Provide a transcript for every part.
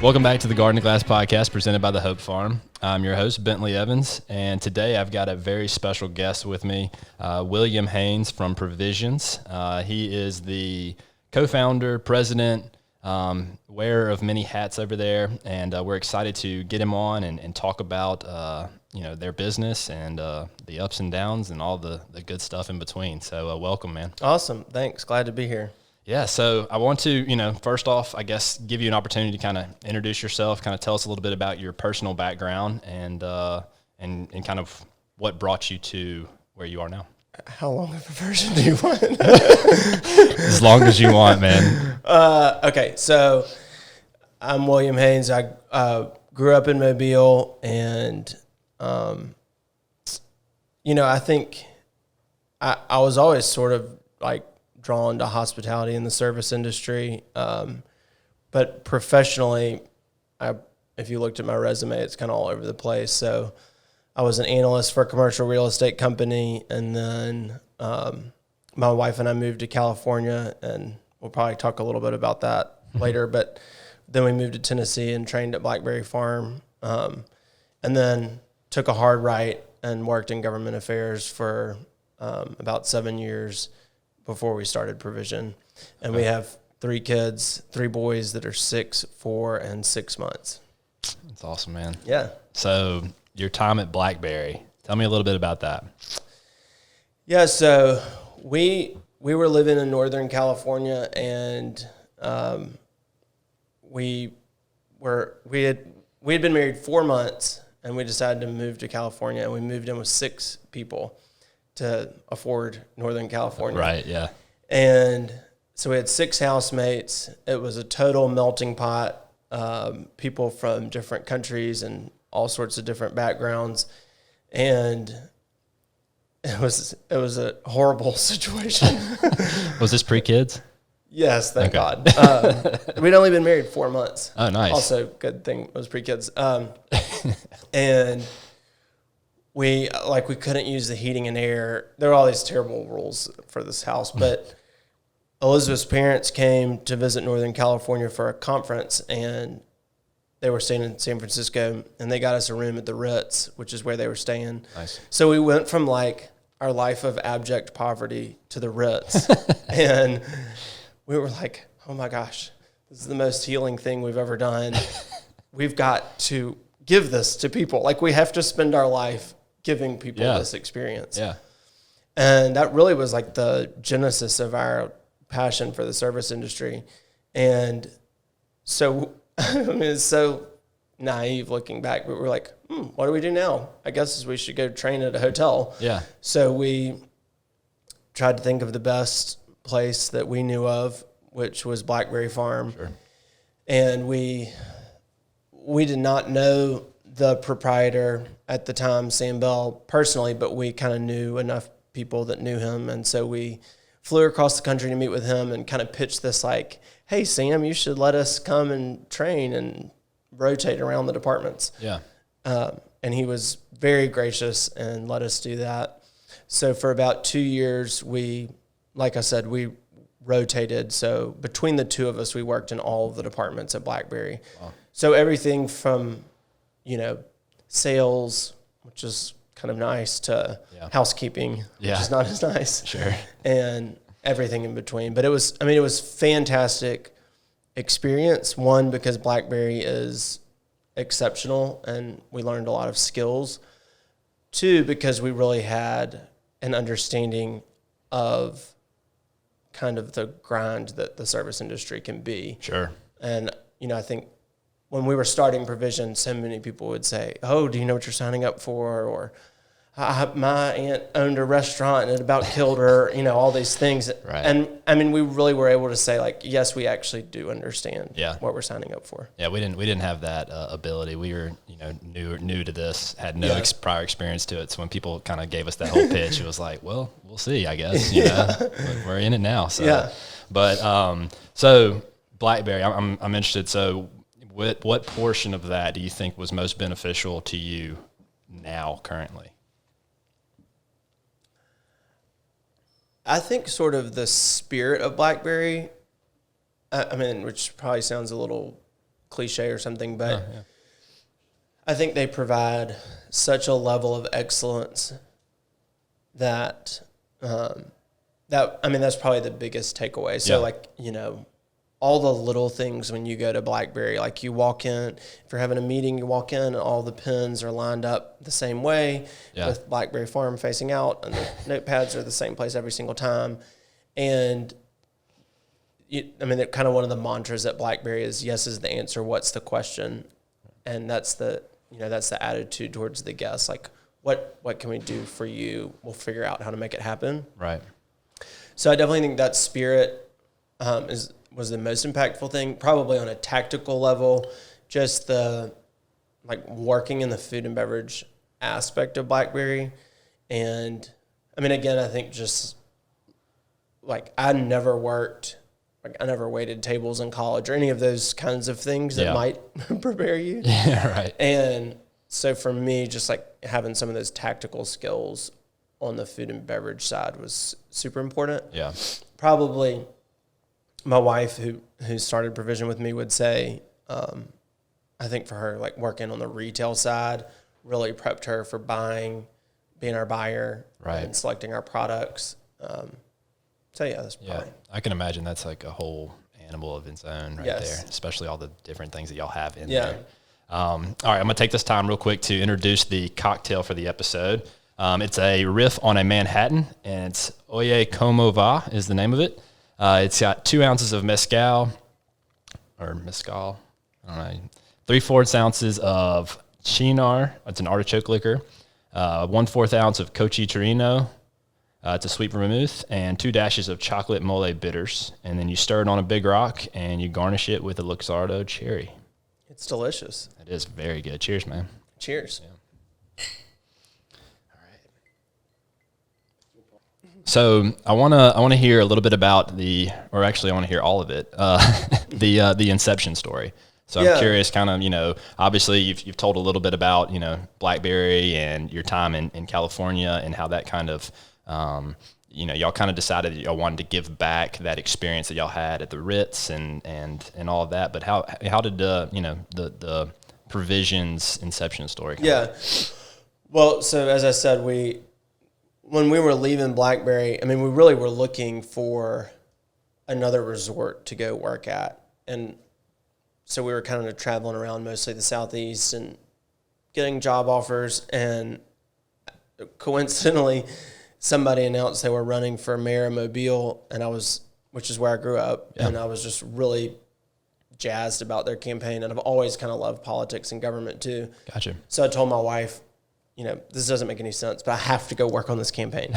Welcome back to the Garden to Glass podcast presented by the Hope Farm. I'm your host, Bentley Evans, and today I've got a very special guest with me, William Haynes from Provisions. He is the co-founder, president, wearer of many hats over there, and we're excited to get him on and talk about their business and the ups and downs and all the good stuff in between. So welcome, man. Awesome. Thanks. Glad to be here. Yeah, so I want to, first off, I guess, give you an opportunity to kind of introduce yourself, kind of tell us a little bit about your personal background and kind of what brought you to where you are now. How long of a version do you want? As long as you want, man. Okay, so I'm William Haynes. I grew up in Mobile, and, I think I was always sort of like drawn to hospitality in the service industry. But professionally, if you looked at my resume, it's kind of all over the place. So I was an analyst for a commercial real estate company, and then my wife and I moved to California, and we'll probably talk a little bit about that later. But then we moved to Tennessee and trained at Blackberry Farm, and then took a hard right and worked in government affairs for about 7 years before we started Provision. And we have 3 kids, 3 boys that are 6, 4, and 6 months. That's awesome, man. Yeah. So your time at Blackberry, tell me a little bit about that. Yeah, so we were living in Northern California, and we had been married 4 months, and we decided to move to California, and we moved in with 6 people to afford Northern California. Right, yeah. And so we had 6 housemates. It was a total melting pot, people from different countries and all sorts of different backgrounds. And it was a horrible situation. Was this pre-kids? Yes, thank God. We'd only been married 4 months. Oh, nice. Also, good thing it was pre-kids. And we couldn't use the heating and air. There were all these terrible rules for this house, but Elizabeth's parents came to visit Northern California for a conference, and they were staying in San Francisco, and they got us a room at the Ritz, which is where they were staying. Nice. So we went from like our life of abject poverty to the Ritz, and we were like, oh my gosh, this is the most healing thing we've ever done. We've got to give this to people. Like, we have to spend our life giving people this experience. Yeah. And that really was like the genesis of our passion for the service industry. And so, I mean, it's so naive looking back, but we're like, what do we do now? I guess we should go train at a hotel. Yeah. So we tried to think of the best place that we knew of, which was Blackberry Farm. Sure. And we did not know the proprietor at the time, Sam Bell, personally, but we kind of knew enough people that knew him. And so we flew across the country to meet with him and kind of pitched this like, hey, Sam, you should let us come and train and rotate around the departments. Yeah. And he was very gracious and let us do that. So for about 2 years, like I said, we rotated. So between the two of us, we worked in all of the departments at Blackberry. Wow. So everything from, sales, which is kind of nice, to housekeeping, which is not as nice. Sure. And everything in between. But it was fantastic experience. One, because Blackberry is exceptional and we learned a lot of skills. 2, because we really had an understanding of kind of the grind that the service industry can be. Sure. And, I think when we were starting Provision, so many people would say, oh, do you know what you're signing up for? Or my aunt owned a restaurant and it about killed her, all these things. Right. And I mean, we really were able to say, like, yes, we actually do understand what we're signing up for. Yeah, we didn't have that ability. We were, new to this, had no prior experience to it. So when people kind of gave us that whole pitch, it was like, well, we'll see, I guess. We're in it now. So, yeah. But so Blackberry, I'm interested. So what portion of that do you think was most beneficial to you now, currently? I think sort of the spirit of Blackberry, I mean, which probably sounds a little cliche or something, but I think they provide such a level of excellence that that's probably the biggest takeaway. So all the little things when you go to BlackBerry, like you walk in, if you're having a meeting, you walk in and all the pens are lined up the same way with BlackBerry Farm facing out, and the notepads are the same place every single time. And kind of one of the mantras at BlackBerry is yes is the answer, what's the question? And that's the attitude towards the guests. Like, what can we do for you? We'll figure out how to make it happen. Right. So I definitely think that spirit was the most impactful thing. Probably on a tactical level, just the working in the food and beverage aspect of BlackBerry. And again, I think just I never waited tables in college or any of those kinds of things that might prepare you. Yeah, right. And so for me, just having some of those tactical skills on the food and beverage side was super important. Yeah. Probably my wife who started Provision with me would say, I think for her, working on the retail side really prepped her for being our buyer, and selecting our products. So that's probably. Yeah, I can imagine that's a whole animal of its own there, especially all the different things that y'all have in there. All right, I'm going to take this time real quick to introduce the cocktail for the episode. It's a riff on a Manhattan, and it's Oye Como Va is the name of it. It's got 2 ounces of Mescal, I don't know, 3/4 ounces of Cynar, it's an artichoke liquor, 1/4 ounce of Cocchi Torino, it's a sweet vermouth, and 2 dashes of chocolate mole bitters. And then you stir it on a big rock, and you garnish it with a Luxardo cherry. It's delicious. It is very good. Cheers, man. Cheers. Yeah. All right. So I wanna hear a little bit about I want to hear all of it. The inception story. So I'm curious, kind of, obviously you've told a little bit about BlackBerry and your time in California and how that kind of y'all kind of decided that y'all wanted to give back that experience that y'all had at the Ritz and all of that. But how did the Provisions inception story come? Yeah. Well, so as I said, when we were leaving BlackBerry, we really were looking for another resort to go work at. And so we were kind of traveling around mostly the Southeast and getting job offers. And coincidentally, somebody announced they were running for mayor of Mobile, which is where I grew up. Yeah. And I was just really jazzed about their campaign. And I've always kind of loved politics and government too. Gotcha. So I told my wife, this doesn't make any sense, but I have to go work on this campaign.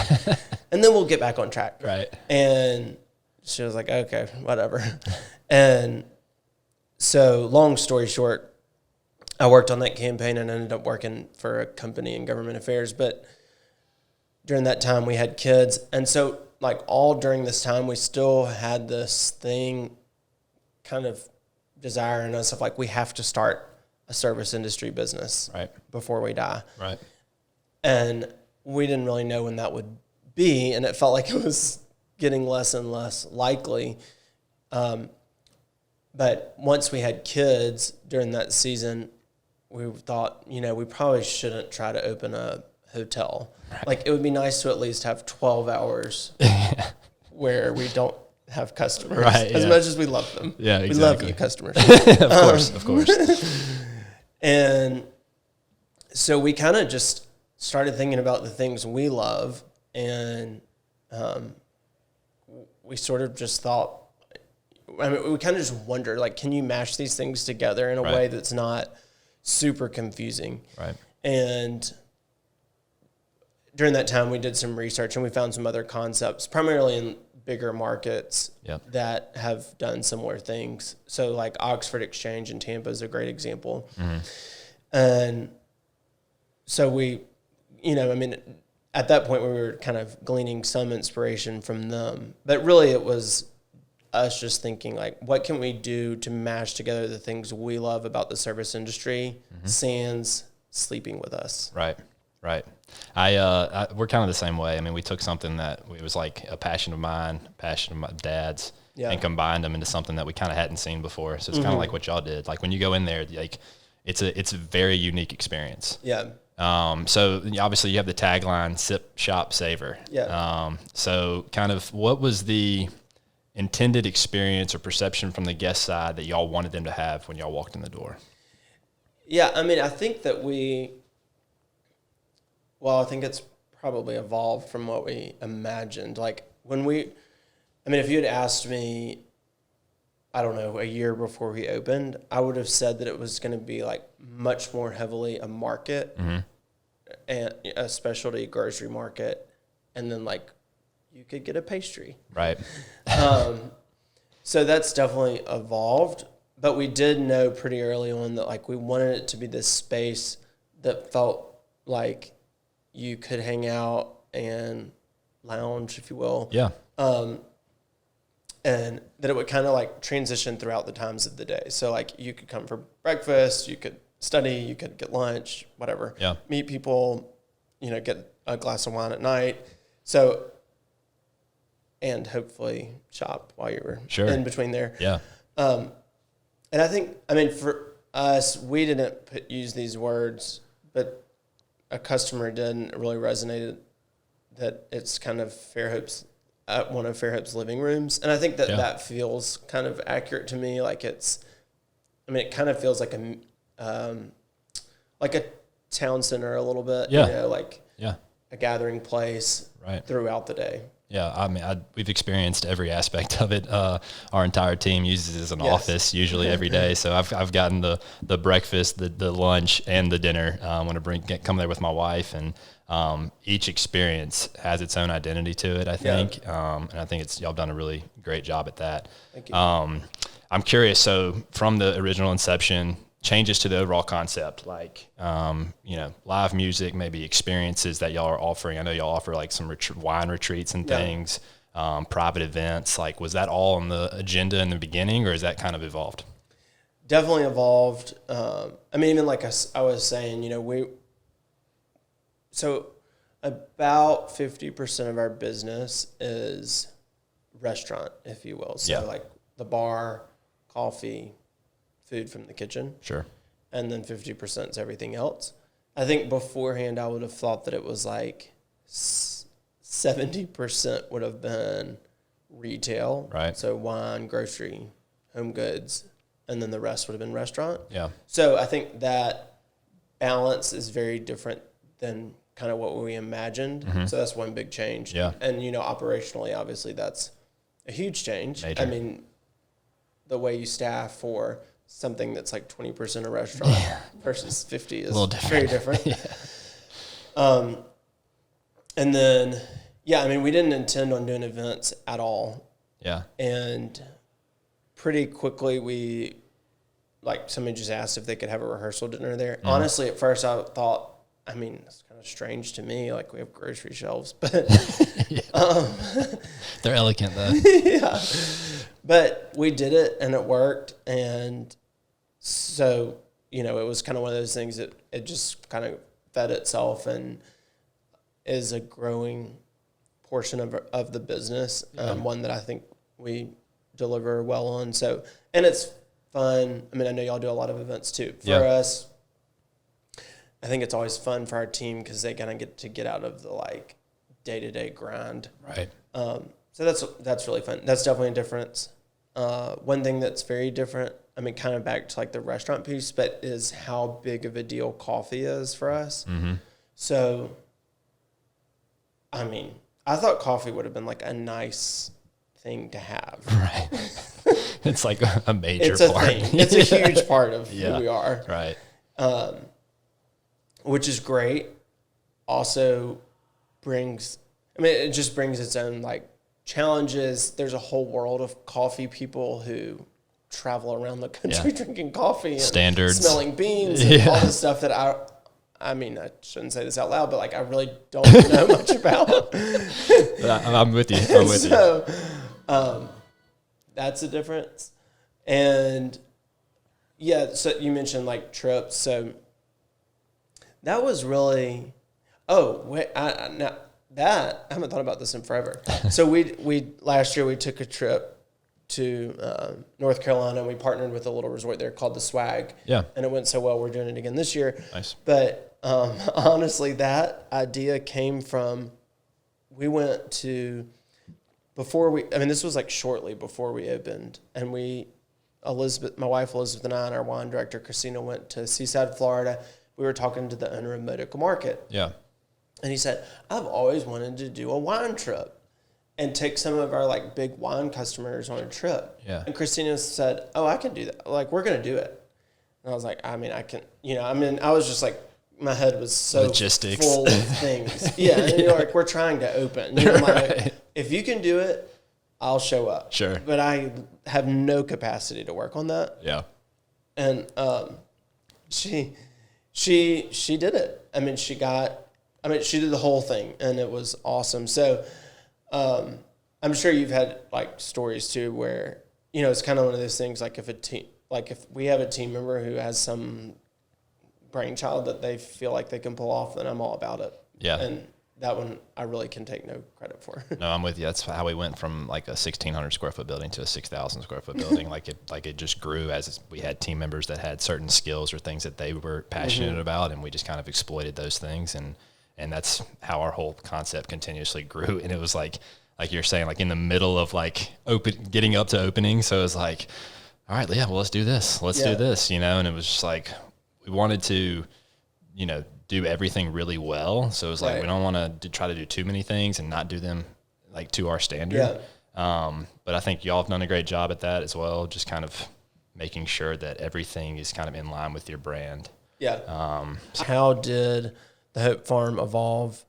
And then we'll get back on track. Right. And she was like, okay, whatever. And so long story short, I worked on that campaign and ended up working for a company in government affairs. But during that time we had kids. And so all during this time, we still had this thing kind of desire in us of we have to start a service industry business before we die. Right. And we didn't really know when that would be. And it felt like it was getting less and less likely. But once we had kids during that season, we thought, we probably shouldn't try to open a hotel. Right. It would be nice to at least have 12 hours where we don't have customers. As much as we love them. Yeah, exactly. We love you, customers. Of course. And so we kind of just started thinking about the things we love, and we sort of just thought, we kind of just wondered, can you mash these things together in a way that's not super confusing? Right. And during that time, we did some research, and we found some other concepts, primarily in bigger markets that have done similar things. So Oxford Exchange in Tampa is a great example. Mm-hmm. And so we, at that point we were kind of gleaning some inspiration from them, but really it was us just thinking what can we do to mash together the things we love about the service industry, sans sleeping with us. Right. We're kind of the same way. We took something that it was a passion of mine, passion of my dad's, and combined them into something that we kind of hadn't seen before. So it's kind of like what y'all did. Like when you go in there, like it's a very unique experience. Yeah. So obviously you have the tagline, sip, shop, savor. Yeah. So kind of what was the intended experience or perception from the guest side that y'all wanted them to have when y'all walked in the door? Yeah. I mean, I think that I think it's probably evolved from what we imagined. Like if you had asked me, I don't know, a year before we opened, I would have said that it was going to be like much more heavily a market and a specialty grocery market. And then like you could get a pastry. Right. So that's definitely evolved, but we did know pretty early on that like we wanted it to be this space that felt like you could hang out and lounge, if you will. Yeah. And that it would kind of like transition throughout the times of the day. So like you could come for breakfast, you could study, you could get lunch, whatever. Yeah. Meet people, get a glass of wine at night. So, and hopefully shop while you were in between there. Yeah. And I think, for us, we didn't use these words, but a customer did, and it really resonated that it's kind of one of Fairhope's living rooms. And I think that feels kind of accurate to me. Like it kind of feels like a town center a little bit, a gathering place throughout the day. Yeah, we've experienced every aspect of it. Our entire team uses it as an office usually every day. So I've gotten the breakfast, the lunch, and the dinner when I come there with my wife, and each experience has its own identity to it, I think. And I think y'all done a really great job at that. Thank you. I'm curious. So from the original inception, changes to the overall concept, like, live music, maybe experiences that y'all are offering. I know y'all offer like some wine retreats and things, private events. Like, was that all on the agenda in the beginning, or is that kind of evolved? Definitely evolved. Even like I was saying, so about 50% of our business is restaurant, if you will. So like the bar, coffee, food from the kitchen. Sure. And then 50% is everything else. I think beforehand I would have thought that it was like 70% would have been retail. Right. So wine, grocery, home goods, and then the rest would have been restaurant. Yeah. So I think that balance is very different than kind of what we imagined. Mm-hmm. So that's one big change. Yeah. And, operationally, obviously that's a huge change. Major. The way you staff for something that's like 20% a restaurant versus 50 is very different. And then, we didn't intend on doing events at all. Yeah. And pretty quickly somebody just asked if they could have a rehearsal dinner there. Mm-hmm. Honestly, at first I thought, it's kind of strange to me. Like, we have grocery shelves, but they're elegant though. Yeah. But we did it and it worked. And so, it was kind of one of those things that it just kind of fed itself and is a growing portion of the business. One that I think we deliver well on. So, and it's fun. I know y'all do a lot of events too. For us, I think it's always fun for our team because they kind of get out of the day-to-day grind. Right. So that's really fun. That's definitely a difference. One thing that's very different, kind of back to the restaurant piece, but is how big of a deal coffee is for us. Mm-hmm. So, I thought coffee would have been a nice thing to have. Right. It's like a major part. It's a huge part of who we are. Right. Which is great. Also brings, it just brings its own challenges. There's a whole world of coffee people who travel around the country drinking coffee and standards, smelling beans and all this stuff that I shouldn't say this out loud, but I really don't know much about. I'm with you. That's a difference. And so you mentioned trips. So that was really, I haven't thought about this in forever. So we last year we took a trip to North Carolina, and we partnered with a little resort there called the Swag. Yeah. And it went so well, we're doing it again this year. Nice. But honestly, that idea came from, we went to, this was like shortly before we opened, and my wife Elizabeth and I and our wine director Christina went to Seaside, Florida. We were talking to the owner of Motica Market. Yeah. And he said, I've always wanted to do a wine trip and take some of our like big wine customers on a trip. Yeah. And Christina said, oh, I can do that. Like, we're going to do it. And I was like, I can, I was just like, my head was so logistics full of things. Yeah. And you're like, we're trying to open. I'm like, if you can do it, I'll show up. Sure. But I have no capacity to work on that. Yeah. And she did it. She did the whole thing, and it was awesome. So I'm sure you've had like stories too where, it's kind of one of those things, like if we have a team member who has some brainchild that they feel like they can pull off, then I'm all about it. Yeah. And that one I really can take no credit for. No, I'm with you. That's how we went from like a 1,600 square foot building to a 6,000 square foot building. it just grew as we had team members that had certain skills or things that they were passionate about, and we just kind of exploited those things, and that's how our whole concept continuously grew. And it was like you're saying, like in the middle of like getting up to opening. So it was like, all right, yeah, well, let's do this. Let's do this, and it was just like, we wanted to, do everything really well. So it was like, we don't want to try to do too many things and not do them like to our standard. Yeah. But I think y'all have done a great job at that as well. Just kind of making sure that everything is kind of in line with your brand. Yeah. How did the Hope Farm evolve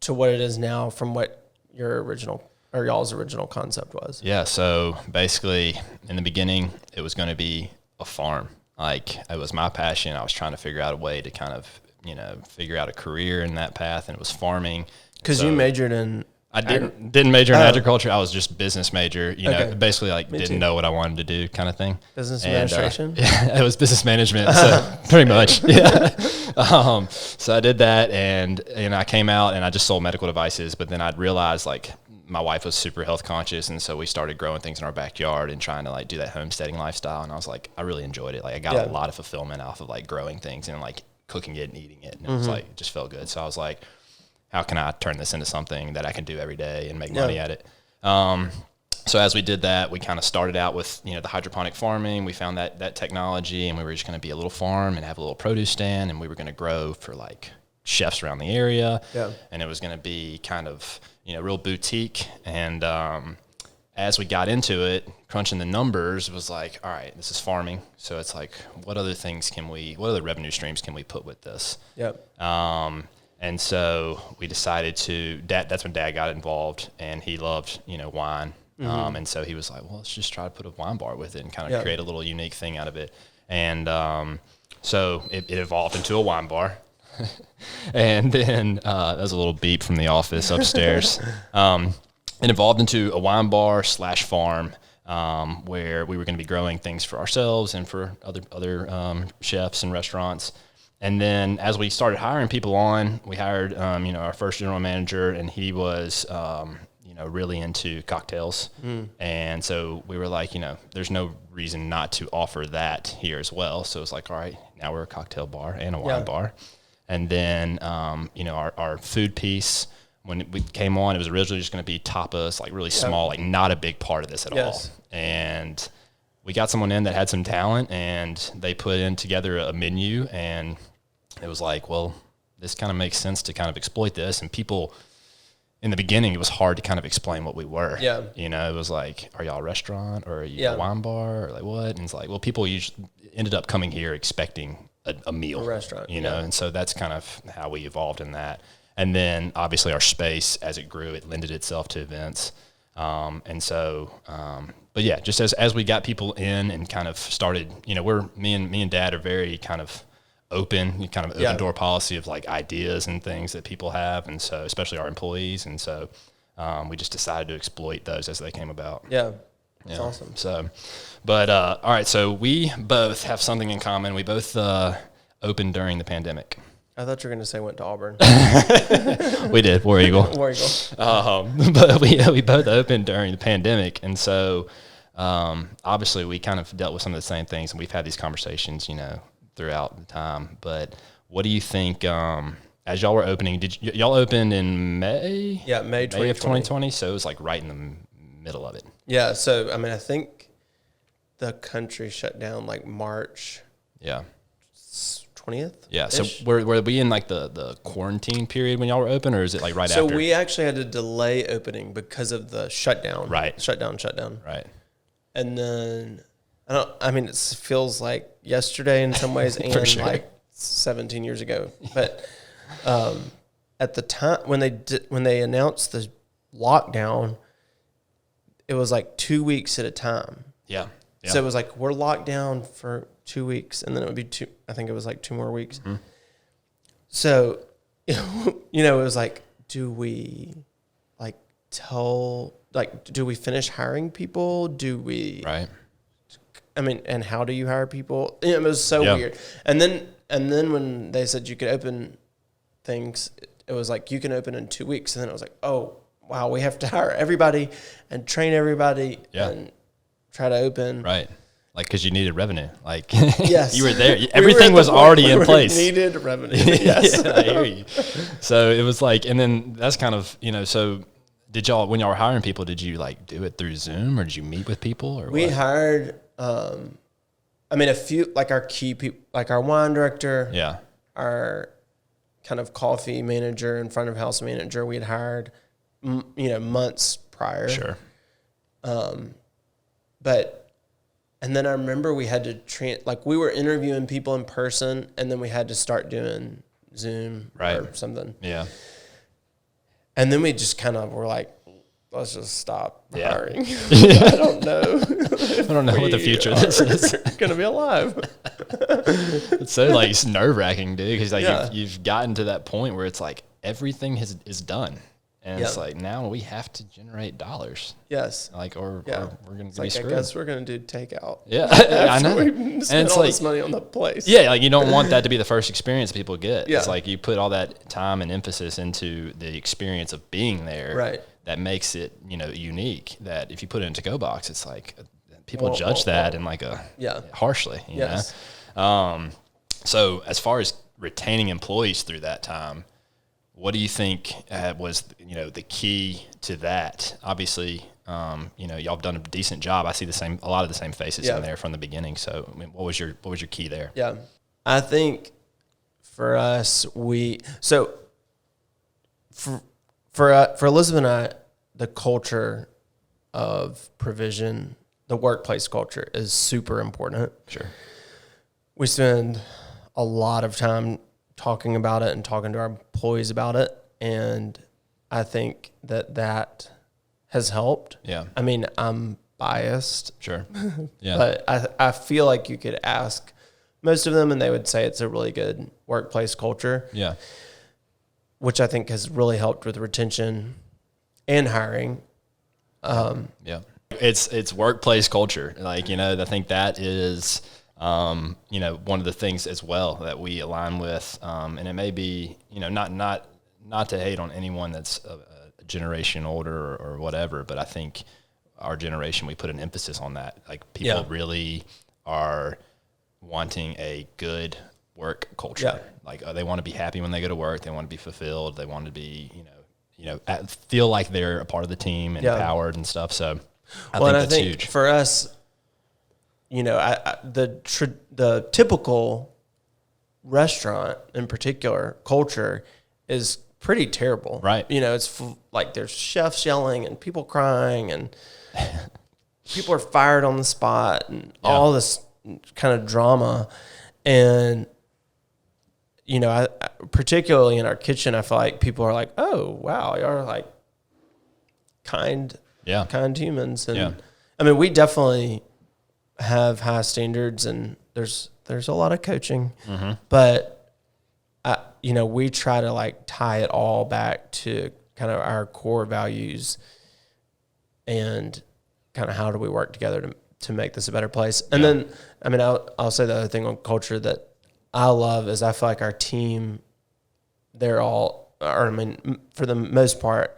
to what it is now from what y'all's original concept was? Yeah. So basically in the beginning, it was going to be a farm. Like, it was my passion. I was trying to figure out a way to kind of, figure out a career in that path, and it was farming. Because you majored in... I didn't major in agriculture. I was just business major, basically like didn't know what I wanted to do kind of thing. Business administration? Yeah, it was business management, so pretty much, yeah. So I did that, and I came out and I just sold medical devices, but then I'd realized like my wife was super health conscious, and so we started growing things in our backyard and trying to like do that homesteading lifestyle, and I was like, I really enjoyed it. Like, I got a lot of fulfillment off of like growing things and like cooking it and eating it, and it was like, it just felt good. So I was like, how can I turn this into something that I can do every day and make money at it? So as we did that, we kind of started out with, the hydroponic farming. We found that technology, and we were just going to be a little farm and have a little produce stand, and we were going to grow for like chefs around the area. Yeah. And it was going to be kind of, real boutique. And as we got into it, crunching the numbers, it was like, all right, this is farming. So it's like, what other revenue streams can we put with this? Yep. And so we decided that's when Dad got involved, and he loved, wine. And so he was like, well, let's just try to put a wine bar with it and kind of create a little unique thing out of it. And so it evolved into a wine bar. And then that was a little beep from the office upstairs. It evolved into a wine bar / farm, where we were going to be growing things for ourselves and for other chefs and restaurants. And then as we started hiring people on, we hired, our first general manager, and he was, really into cocktails. And so we were like, there's no reason not to offer that here as well. So it's like, all right, now we're a cocktail bar and a wine bar. And then, our food piece, when we came on, it was originally just going to be tapas, like really small, like not a big part of this at all. And we got someone in that had some talent, and they put in together a menu, and it was like, well, this kind of makes sense to kind of exploit this. And people, in the beginning, it was hard to kind of explain what we were. Yeah. It was like, are y'all a restaurant, or are you a wine bar, or like what? And it's like, well, people usually ended up coming here expecting a meal. A restaurant. And so that's kind of how we evolved in that. And then obviously our space, as it grew, it lended itself to events. And so, but yeah, just as we got people in and kind of started, me and Dad are very kind of open door policy of like ideas and things that people have. And so, especially our employees. And so, we just decided to exploit those as they came about. Yeah. That's awesome. So, but, all right. So we both have something in common. We both, opened during the pandemic. I thought you were going to say went to Auburn. We did, War Eagle. War Eagle. But we both opened during the pandemic. And so Obviously, we kind of dealt with some of the same things, and we've had these conversations, throughout the time. But what do you think? As y'all were opening, y'all opened in May? Yeah, May of 2020. So it was like right in the middle of it. Yeah. So I mean, I think the country shut down like March. Yeah. 20th. Yeah. So were we in like the quarantine period when y'all were open, or is it like right after? So we actually had to delay opening because of the shutdown. Right. Shutdown. Right. And then it feels like yesterday in some ways and sure. like 17 years ago. But at the time when they announced the lockdown, it was like 2 weeks at a time. Yeah. So it was like, we're locked down for 2 weeks, and then it would be I think it was like 2 more weeks. Mm-hmm. So, it was like, do we do we finish hiring people? Do we, right. I mean, and how do you hire people? It was so weird. And then when they said you could open things, it was like, you can open in 2 weeks. And then it was like, oh, wow, we have to hire everybody and train everybody and try to open. Right. Like, because you needed revenue. Like, yes. You were there. Everything was already in place. Needed revenue. Yes. Yeah, I hear you. So it was like, and then that's kind of, so did y'all, when y'all were hiring people, did you like do it through Zoom, or did you meet with people, or we what? hired, a few, like our key people, like our wine director, our kind of coffee manager and front of house manager, we had hired, months prior. Sure. And then I remember we had to we were interviewing people in person, and then we had to start doing Zoom or something. Yeah. And then we just kind of were like, let's just stop hiring. I don't know. I don't know what the future of this is. Going to be alive. It's so like nerve-wracking, dude, because like you've gotten to that point where it's like everything is done. And it's like, now we have to generate dollars. Yes. Like, or we're going to be screwed. I guess we're going to do takeout. Yeah. I know. And it's all this money on the place. Yeah. Like, you don't want that to be the first experience people get. Yeah. It's like you put all that time and emphasis into the experience of being there. Right. That makes it, unique. That if you put it in a to-go box, it's like people judge that in like harshly. You know? So as far as retaining employees through that time, what do you think was, the key to that? Obviously, y'all have done a decent job. I see a lot of the same faces in there from the beginning. So, I mean, what was your key there? Yeah, I think for us, for Elizabeth and I, the culture of Provision, the workplace culture, is super important. Sure. We spend a lot of time talking about it and talking to our employees about it. And I think that has helped. Yeah. I mean, I'm biased. Sure. Yeah. But I feel like you could ask most of them and they would say it's a really good workplace culture. Yeah. Which I think has really helped with retention and hiring. Yeah. It's workplace culture. Like, I think that is, one of the things as well that we align with, and it may be, not to hate on anyone that's a generation older or whatever, but I think our generation, we put an emphasis on that. Like, people really are wanting a good work culture. Like, they want to be happy when they go to work. They want to be fulfilled. They want to be, feel like they're a part of the team and empowered and stuff. So I think that's huge for us. The typical restaurant in particular culture is pretty terrible. Right. It's like there's chefs yelling and people crying and people are fired on the spot and all this kind of drama. And, I particularly in our kitchen, I feel like people are like, oh, wow, you're like kind humans. And I mean, we definitely have high standards and there's a lot of coaching, but we try to like tie it all back to kind of our core values and kind of how do we work together to make this a better place. And then, I mean, I'll say the other thing on culture that I love is I feel like our team, for the most part,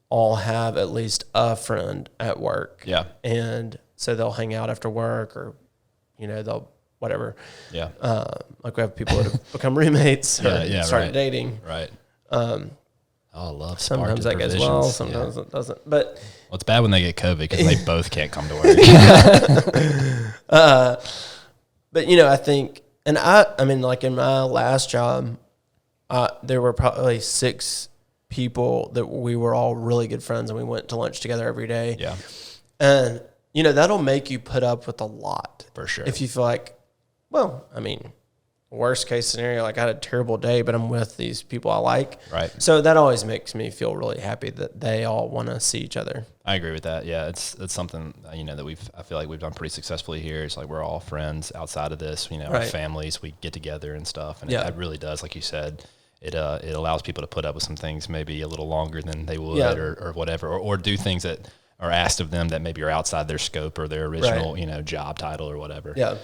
all have at least a friend at work. Yeah. And so they'll hang out after work, or, they'll whatever. Yeah. Like we have people that have become roommates or started right. dating. Right. I love Sometimes that goes well, sometimes it doesn't. But it's bad when they get COVID because they both can't come to work. But I think, and I mean, like in my last job, there were probably 6 people that we were all really good friends, and we went to lunch together every day. Yeah. And that'll make you put up with a lot For sure. if you feel like, well, I mean, worst case scenario, like I had a terrible day, but I'm with these people I like. Right. So that always makes me feel really happy that they all want to see each other. I agree with that. Yeah, it's something that I feel like we've done pretty successfully here. It's like we're all friends outside of this. Our Right. families, we get together and stuff, and Yeah. it really does, like you said, it allows people to put up with some things maybe a little longer than they would, Yeah. or whatever, or do things that are asked of them that maybe are outside their scope or their original job title or whatever. Yeah.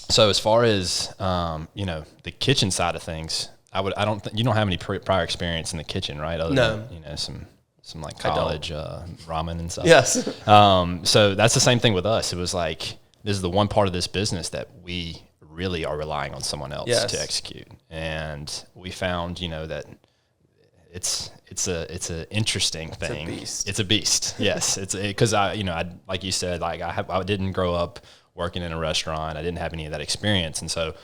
So as far as the kitchen side of things, you don't have any prior experience in the kitchen, right? Other No. than, some like college ramen and stuff. Yes. So that's the same thing with us. It was like, this is the one part of this business that we really are relying on someone else to execute. And we found, that it's an interesting thing. It's a beast. Yes. It's because I like you said, like I didn't grow up working in a restaurant. I didn't have any of that experience. And so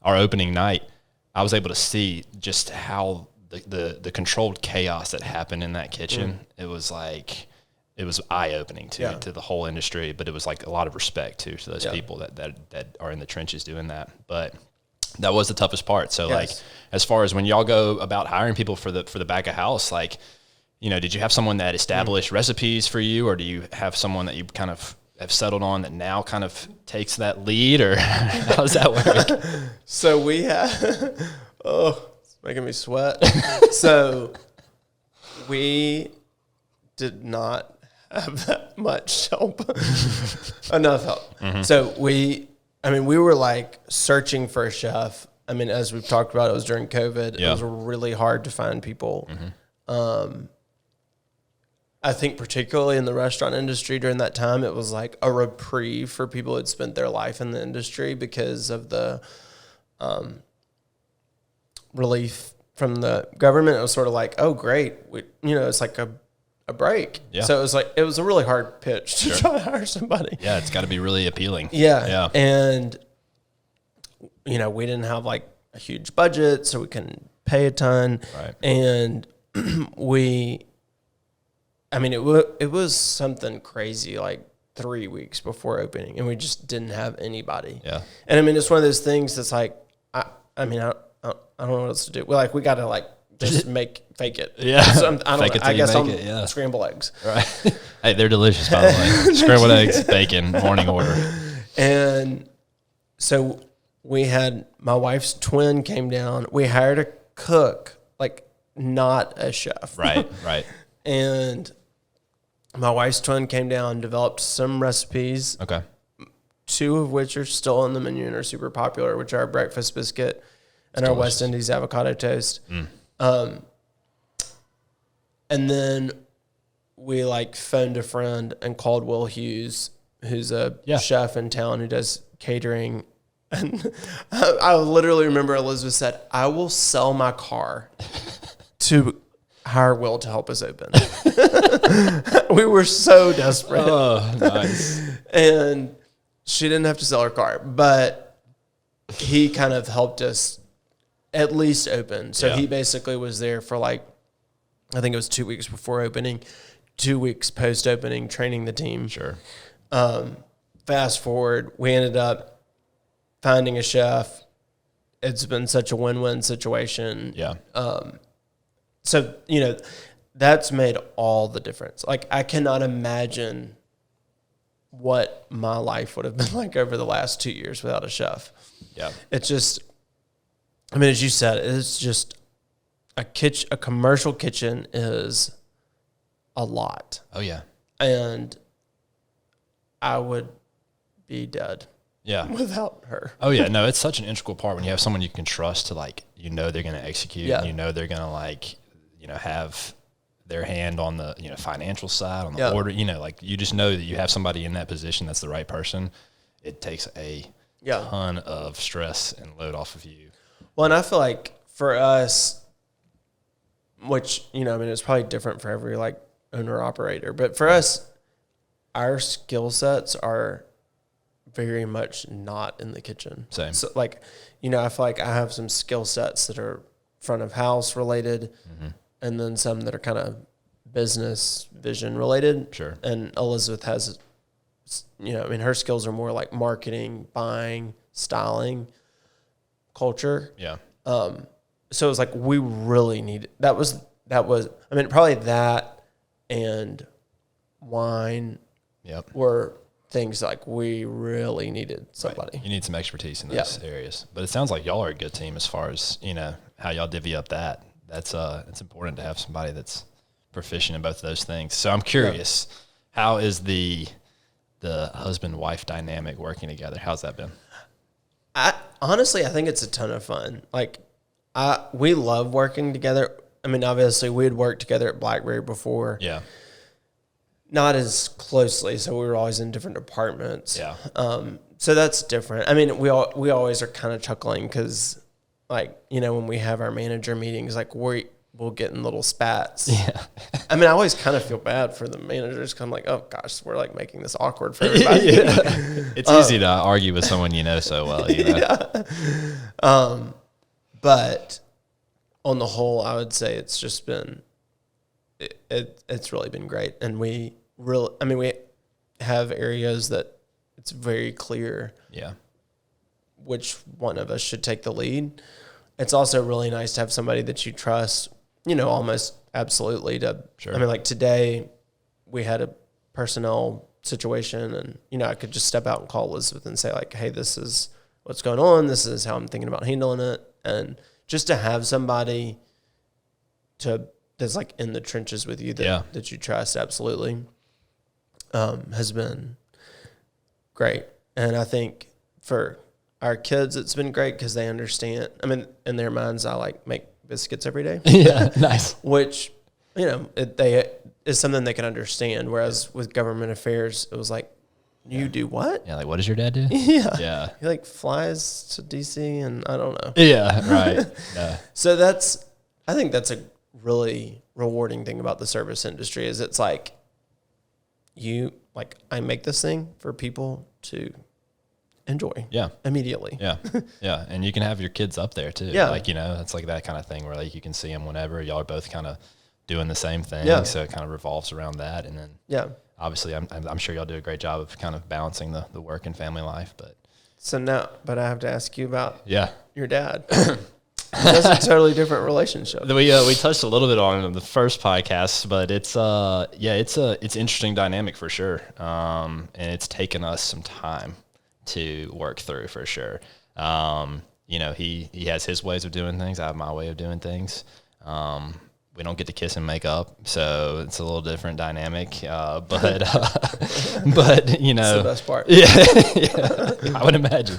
our opening night, I was able to see just how the controlled chaos that happened in that kitchen. It was like, it was eye-opening to the whole industry, but it was like a lot of respect too to those people that are in the trenches doing that. But that was the toughest part. So like, as far as when y'all go about hiring people for the back of house, like, did you have someone that established recipes for you, or do you have someone that you kind of have settled on that now kind of takes that lead, or how does that work? So we have, it's making me sweat. So we did not have that much help, enough help. Mm-hmm. So we were like searching for a chef. I mean, as we've talked about, it was during COVID. It was really hard to find people. Mm-hmm. I think particularly in the restaurant industry during that time, it was like a reprieve for people who had spent their life in the industry because of the relief from the government. It was sort of like, oh, great. It's like a break. Yeah. So it was a really hard pitch to try to hire somebody. Yeah, it's got to be really appealing. Yeah. And, we didn't have like a huge budget, so we couldn't pay a ton. Right. And it was something crazy, like 3 weeks before opening, and we just didn't have anybody. Yeah. And it's one of those things that's like, I don't know what else to do. We got to just fake it. Yeah. So I guess I'll scramble eggs. Right. Hey, they're delicious, by the way. Scrambled eggs, bacon, morning order. And so we had, my wife's twin came down. We hired a cook, not a chef. Right. And my wife's twin came down, developed some recipes. Okay. 2 of which are still on the menu and are super popular, which are our breakfast biscuit and our West Indies avocado toast. And then we phoned a friend and called Will Hughes, who's a chef in town who does catering. And I literally remember Elizabeth said, I will sell my car to hire Will to help us open. We were so desperate. Oh, nice. And she didn't have to sell her car, but he kind of helped us at least open. So he basically was there for I think it was 2 weeks before opening, 2 weeks post-opening, training the team. Sure. Fast forward, we ended up finding a chef. It's been such a win-win situation. Yeah. So, that's made all the difference. I cannot imagine what my life would have been like over the last 2 years without a chef. Yeah. It's just, as you said, it's just a commercial kitchen is a lot. Oh, yeah. And I would be dead. Yeah. Without her. Oh, yeah. No, it's such an integral part when you have someone you can trust to they're going to execute. Yeah. And they're going to have their hand on the, financial side, on the order, like you just know that you have somebody in that position that's the right person. It takes a ton of stress and load off of you. Well, and I feel like for us, which, it's probably different for every like owner operator, but for us, our skill sets are very much not in the kitchen. Same. So like, I feel like I have some skill sets that are front of house related, and then some that are kind of business vision related. Sure. And Elizabeth has, her skills are more like marketing, buying, styling, culture. Yeah. So it was like we really needed that was probably that and wine were things like we really needed somebody. Right. You need some expertise in those areas. But it sounds like y'all are a good team as far as, how y'all divvy up that. That's it's important to have somebody that's proficient in both of those things. So I'm curious, how is the husband-wife dynamic working together? How's that been? Honestly, I think it's a ton of fun. Like, we love working together. I mean, obviously, we had worked together at BlackBerry before. Yeah. Not as closely, so we were always in different departments. Yeah. So that's different. I mean, we always are kind of chuckling because, like, when we have our manager meetings, like, we'll get in little spats. Yeah. I mean, I always kind of feel bad for the managers. Cause I'm like, oh gosh, we're like making this awkward for everybody. It's easy to argue with someone so well. Yeah. But on the whole, I would say it's just been, it's really been great. And we have areas that it's very clear. Yeah. Which one of us should take the lead. It's also really nice to have somebody that you trust, almost absolutely to, sure. I mean, like today we had a personnel situation and, I could just step out and call Elizabeth and say like, hey, this is what's going on. This is how I'm thinking about handling it. And just to have somebody that's like in the trenches with you that you trust absolutely, has been great. And I think for our kids, it's been great because they understand. I mean, in their minds, I like make biscuits every day. Yeah, nice. Which, is something they can understand. Whereas with government affairs, it was like, you do what? Yeah, like what does your dad do? Yeah. Yeah. He like flies to DC and I don't know. Yeah, right. Yeah. So I think that's a really rewarding thing about the service industry is it's like I make this thing for people to enjoy. Yeah. Immediately. Yeah. Yeah. And you can have your kids up there too. Yeah. Like, it's like that kind of thing where like you can see them whenever y'all are both kind of doing the same thing. Yeah. So it kind of revolves around that. And then obviously I'm sure y'all do a great job of kind of balancing the work and family life, but I have to ask you about your dad. That's a totally different relationship. We touched a little bit on it in the first podcast, but it's interesting dynamic for sure. And it's taken us some time to work through for sure. He has his ways of doing things. I have my way of doing things. We don't get to kiss and make up, so it's a little different dynamic. But it's the best part. Yeah, I would imagine.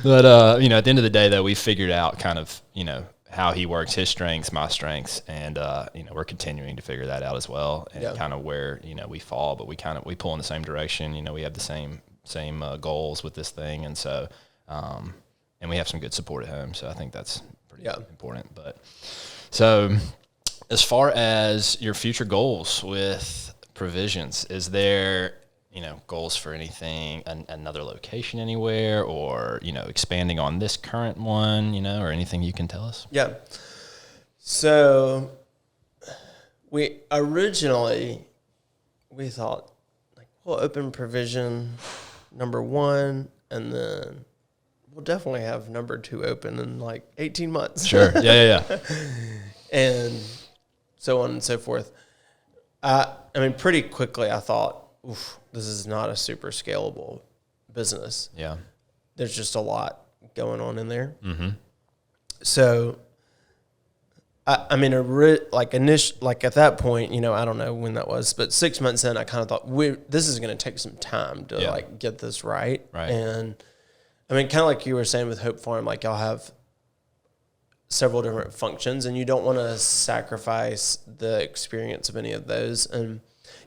But at the end of the day, though, we figured out kind of how he works, his strengths, my strengths, and we're continuing to figure that out as well, and kind of where we fall, but we pull in the same direction. We have the same goals with this thing, and so and we have some good support at home, so I think that's pretty important. But so as far as your future goals with Provisions, is there goals for anything, another location anywhere, or expanding on this current one, or anything you can tell us? Yeah. So we originally thought like we'll open Provision number 1, and then we'll definitely have number 2 open in like 18 months. Sure. Yeah. And so on and so forth. I mean, pretty quickly I thought, this is not a super scalable business. Yeah. There's just a lot going on in there. Mm-hmm. So, I mean, like at that point, I don't know when that was, but 6 months in, I kind of thought this is going to take some time to like get this right. Right. And I mean, kind of like you were saying with Hope Farm, like y'all have several different functions, and you don't want to sacrifice the experience of any of those. And,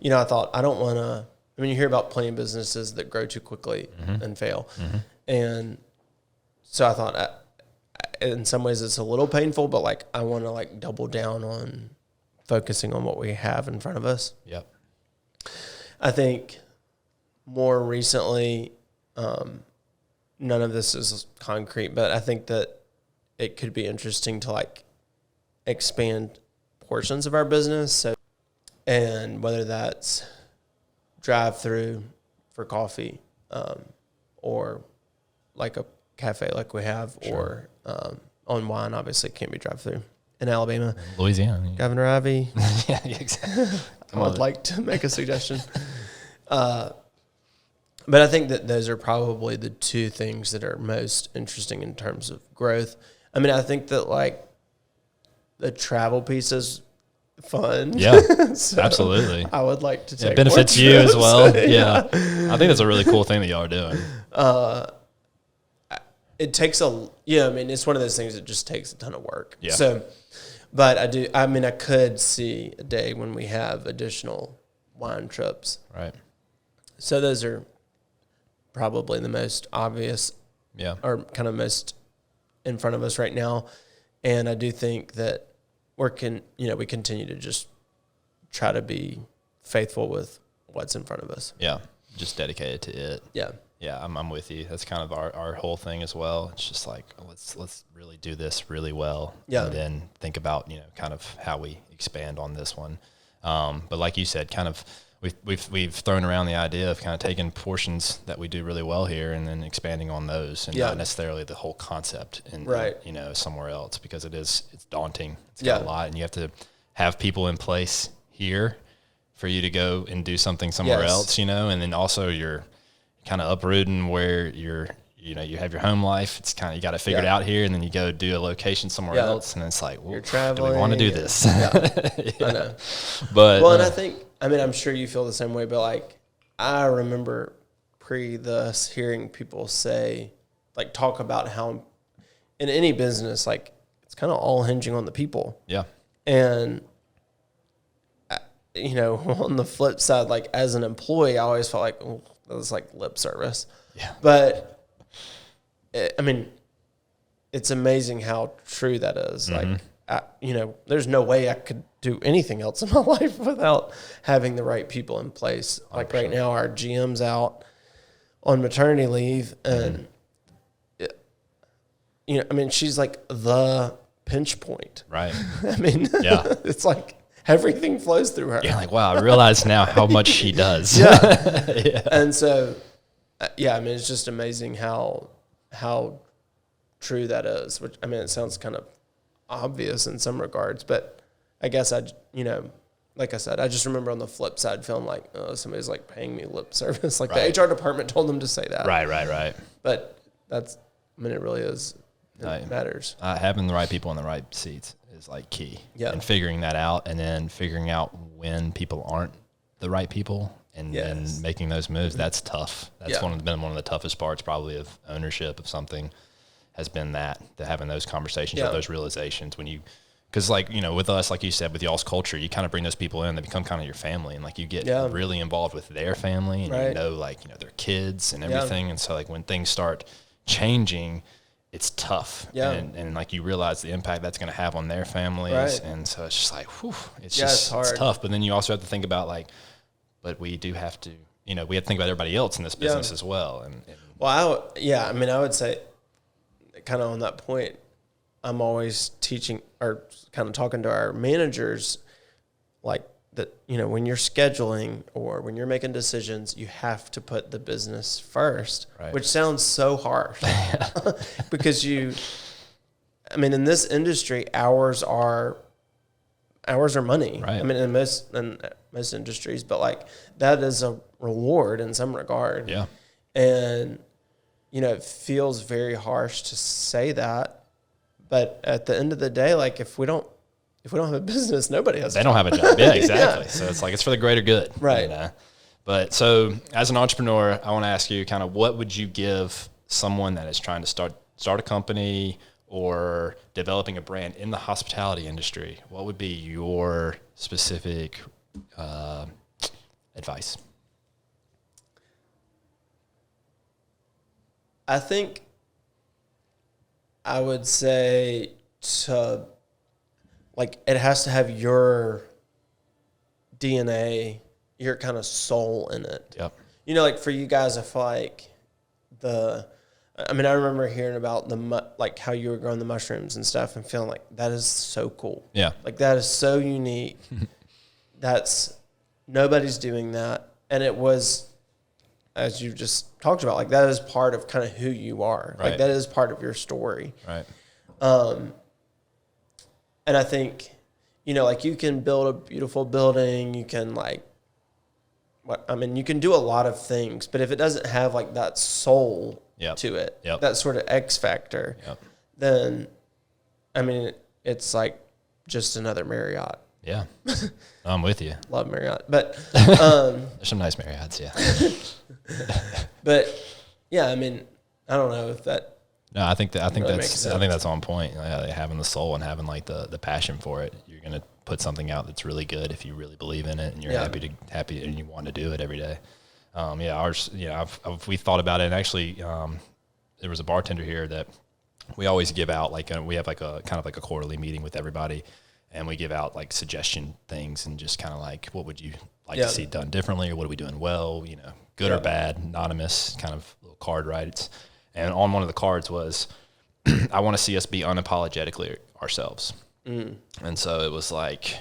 I thought, I don't want to, you hear about plenty of businesses that grow too quickly and fail. And so I thought, in some ways it's a little painful, but like, I want to like double down on focusing on what we have in front of us. Yep. I think more recently, none of this is concrete, but I think that it could be interesting to like expand portions of our business. So, and whether that's drive-through for coffee, or like a cafe like we have, or on wine, obviously it can't be drive-through in Alabama. Louisiana. Governor Ivy. Yeah, exactly. I would like to make a suggestion. But I think that those are probably the two things that are most interesting in terms of growth. I think that like the travel piece is fun. Yeah, so absolutely. I would like to take it benefits more you as trips. well. Yeah. I think that's a really cool thing that y'all are doing. It takes it's one of those things that just takes a ton of work. Yeah. So, but I could see a day when we have additional wine trips. Right. So those are probably the most obvious, or kind of most in front of us right now. And I do think that we continue to just try to be faithful with what's in front of us. Yeah. Just dedicated to it. Yeah. Yeah, I'm with you. That's kind of our whole thing as well. It's just like, let's really do this really well. Yeah. And then think about, kind of how we expand on this one. But like you said, kind of we've thrown around the idea of kind of taking portions that we do really well here and then expanding on those, and not necessarily the whole concept in somewhere else, because it's daunting. It's got a lot, and you have to have people in place here for you to go and do something somewhere else, and then also you're kind of uprooting where you have your home life. It's kind of, you got to figure it out here, and then you go do a location somewhere else, and it's like, well, you're traveling. Do we want to do this? I know. But and I think, I'm sure you feel the same way, but like, I remember this hearing people say, like, talk about how in any business, like, it's kind of all hinging on the people. Yeah. And, on the flip side, like, as an employee, I always felt like, oh, that was like lip service. Yeah. But, it's amazing how true that is. Mm-hmm. Like, there's no way I could do anything else in my life without having the right people in place. 100%. Like right now, our GM's out on maternity leave, and she's like the pinch point. Right. It's like everything flows through her. Yeah, like, wow, I realize now how much she does. Yeah. And so, it's just amazing how true that is. Which, it sounds kind of obvious in some regards, but I guess like I said, I just remember on the flip side feeling like, oh, somebody's like paying me lip service. Like the HR department told them to say that. Right. But it really is. It matters. Having the right people in the right seats is like key. Yeah. And figuring that out, and then figuring out when people aren't the right people, and making those moves. That's tough. That's been one of the toughest parts probably of ownership of something, has been that having those conversations, or those realizations because with us, like you said, with y'all's culture, you kind of bring those people in, they become kind of your family, and like you get really involved with their family, and their kids and everything. And so like when things start changing, it's tough. And like you realize the impact that's going to have on their families. Right. And so it's just like, whew, it's tough. But then you also have to think about but we do have to, we have to think about everybody else in this business as well. I would say kind of on that point, I'm always teaching or kind of talking to our managers, like that, when you're scheduling or when you're making decisions, you have to put the business first, which sounds so harsh because in this industry, hours are money. Right. In most industries, but like that is a reward in some regard. Yeah. And, it feels very harsh to say that, but at the end of the day, like if we don't have a business, nobody has. They don't have a job. Yeah, exactly. So it's like, it's for the greater good. Right. But so as an entrepreneur, I want to ask you kind of, what would you give someone that is trying to start a company, or developing a brand in the hospitality industry, what would be your specific advice? I think I would say it has to have your DNA, your kind of soul in it. Yep. Like for you guys, I feel like I remember hearing about how you were growing the mushrooms and stuff and feeling like that is so cool. Yeah. Like that is so unique. Nobody's doing that. And it was, as you just talked about, like that is part of kind of who you are. Right. Like that is part of your story. Right. And I think, like you can build a beautiful building, you can you can do a lot of things, but if it doesn't have like that soul to it, that sort of X factor, then, it's like just another Marriott. Yeah. I'm with you. Love Marriott, but, There's some nice Marriotts. Yeah. but yeah, I don't know if that. No, I think makes that's sense. on point. Having the soul and having like the passion for it, you're gonna put something out that's really good if you really believe in it and you're happy and you want to do it every day. We thought about it, and actually, there was a bartender here that we always give out we have like a kind of like a quarterly meeting with everybody, and we give out like suggestion things and just kind of like what would you like to see done differently, or what are we doing well, good or bad, anonymous kind of little card writes. And on one of the cards was, I want to see us be unapologetically ourselves. Mm. And so it was like,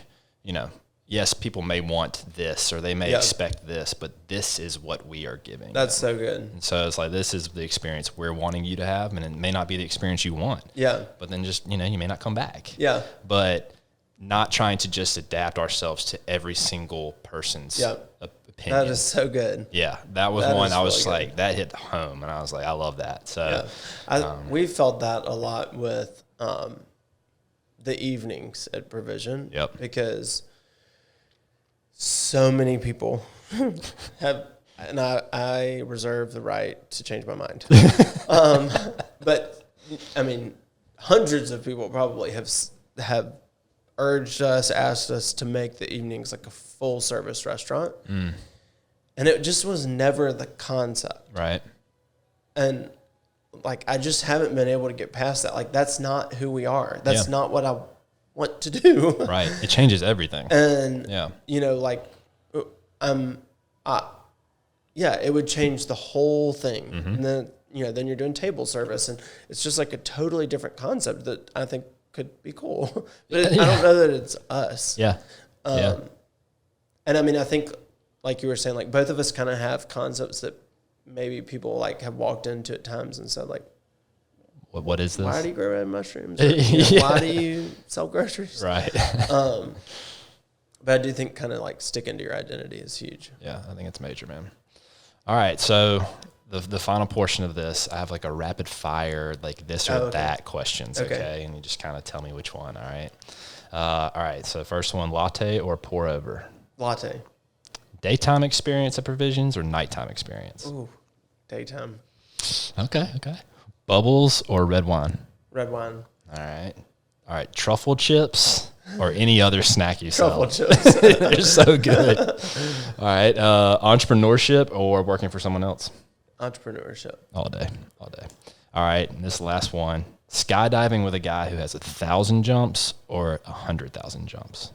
yes, people may want this or they may expect this, but this is what we are giving. That's so good. And so it's like, this is the experience we're wanting you to have, and it may not be the experience you want. Yeah. But then just, you may not come back. Yeah. But not trying to just adapt ourselves to every single person's opinion. That is so good. Yeah, that was one I was really like, that hit home, and I was like, I love that. So we felt that a lot with the evenings at Provision. Yep. Because so many people have, and I reserve the right to change my mind. But hundreds of people probably have urged us, asked us to make the evenings like a full service restaurant. Mm. And it just was never the concept. Right. And I just haven't been able to get past that. Like, that's not who we are. That's not what I want to do. Right. It changes everything. And, it would change the whole thing. Mm-hmm. And then, then you're doing table service, and it's just like a totally different concept that I think could be cool. But I don't know that it's us. Yeah. And I think, like you were saying, like both of us kind of have concepts that maybe people have walked into at times and said like, what is this? Why do you grow red mushrooms? Or, why do you sell groceries? Right. But I do think kind of sticking to your identity is huge. Yeah, I think it's major, man. All right. So the final portion of this, I have a rapid fire, this or that questions. Okay. And you just kind of tell me which one. All right. All right. So first one, latte or pour over? Latte. Daytime experience at Provisions or nighttime experience? Ooh, daytime. Okay. Bubbles or red wine? Red wine. All right. Truffle chips or any other snack you sell? Truffle chips. They're so good. All right. Entrepreneurship or working for someone else? Entrepreneurship. All day. All right. And this last one, skydiving with a guy who has 1,000 jumps or 100,000 jumps?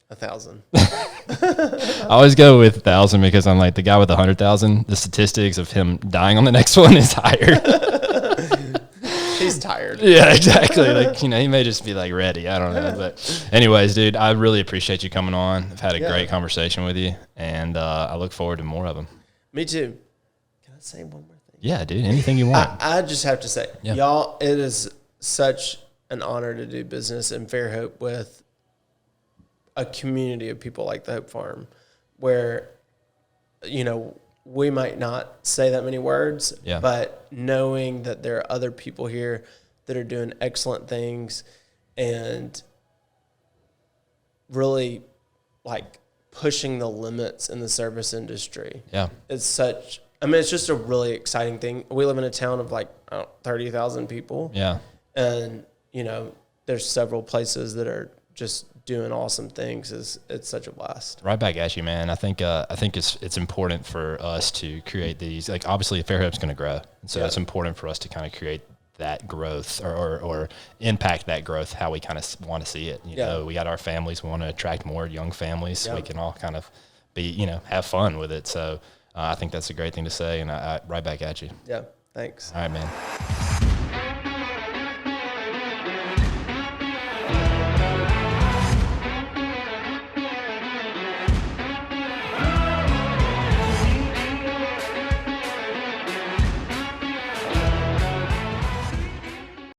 1,000. I always go with 1,000 because I'm like, the guy with 100,000, the statistics of him dying on the next one is higher. He's tired. Yeah, exactly. He may just be ready. I don't know. But anyways, dude, I really appreciate you coming on. I've had a great conversation with you, and I look forward to more of them. Me too. Can I say one more thing? Yeah, dude, anything you want. I just have to say, y'all, it is such an honor to do business in Fairhope with a community of people like the Hope Farm, where, we might not say that many words, but knowing that there are other people here that are doing excellent things and really pushing the limits in the service industry. Yeah. It's such, I mean, it's just a really exciting thing. We live in a town of like 30,000 people. Yeah. And, there's several places that are just doing awesome things. It's such a blast. Right back at you, man. I think it's important for us to create these. Like, obviously, Fairhope's going to grow, and so it's important for us to kind of create that growth or impact that growth how we kind of want to see it. You know, we got our families. We want to attract more young families so we can all kind of be, have fun with it. So I think that's a great thing to say, and I right back at you. Yeah, thanks. All right, man.